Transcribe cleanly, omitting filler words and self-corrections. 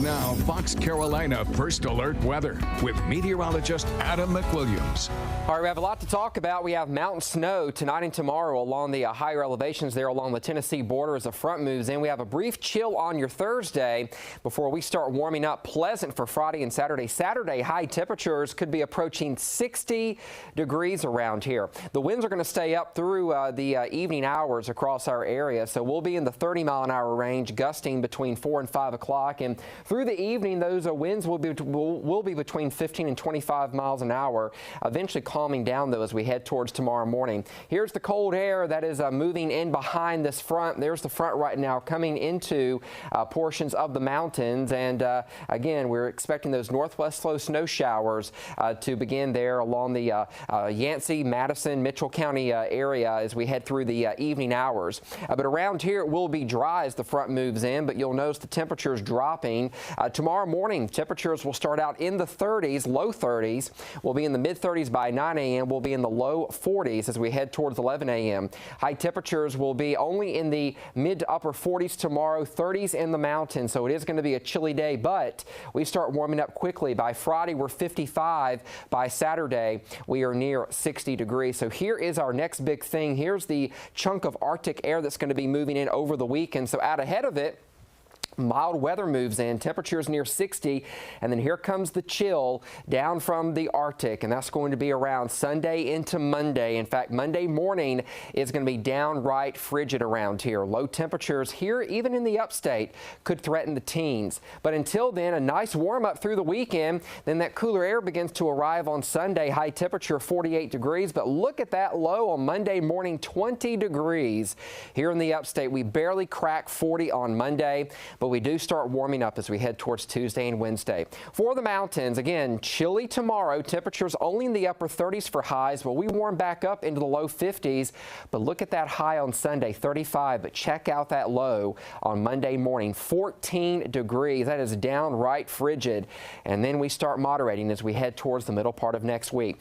Now, Fox Carolina First Alert Weather with meteorologist Adam McWilliams. All right, we have a lot to talk about. We have mountain snow tonight and tomorrow along the higher elevations there along the Tennessee border as the front moves in. We have a brief chill on your Thursday before we start warming up. Pleasant for Friday and Saturday. Saturday, high temperatures could be approaching 60 degrees around here. The winds are going to stay up through the evening hours across our area, so we'll be in the 30-mile-an-hour range, gusting between 4 and 5 o'clock. And through the evening, those winds will be between 15 and 25 miles an hour, eventually calming down, though, as we head towards tomorrow morning. Here's the cold air that is moving in behind this front. There's the front right now coming into portions of the mountains. And again, we're expecting those northwest slow snow showers to begin there along the Yancey, Madison, Mitchell County area as we head through the evening hours. But around here, it will be dry as the front moves in, but you'll notice the temperatures dropping. Tomorrow morning, temperatures will start out in the 30s, low 30s. We'll be in the mid-30s by 9 a.m. We'll be in the low 40s as we head towards 11 a.m. High temperatures will be only in the mid to upper 40s tomorrow, 30s in the mountains. So it is going to be a chilly day, but we start warming up quickly. By Friday, we're 55. By Saturday, we are near 60 degrees. So here is our next big thing. Here's the chunk of Arctic air that's going to be moving in over the weekend. So out ahead of it, mild weather moves in, temperatures near 60, and then here comes the chill down from the Arctic, and that's going to be around Sunday into Monday. In fact, Monday morning is going to be downright frigid around here. Low temperatures here, even in the upstate, could threaten the teens. But until then, a nice warm up through the weekend. Then that cooler air begins to arrive on Sunday. High temperature 48 degrees, but look at that low on Monday morning, 20 degrees. Here in the upstate, we barely crack 40 on Monday, but we do start warming up as we head towards Tuesday and Wednesday. For the mountains, again, chilly tomorrow. Temperatures only in the upper 30s for highs, but we warm back up into the low 50s. But look at that high on Sunday, 35. But check out that low on Monday morning, 14 degrees. That is downright frigid. And then we start moderating as we head towards the middle part of next week.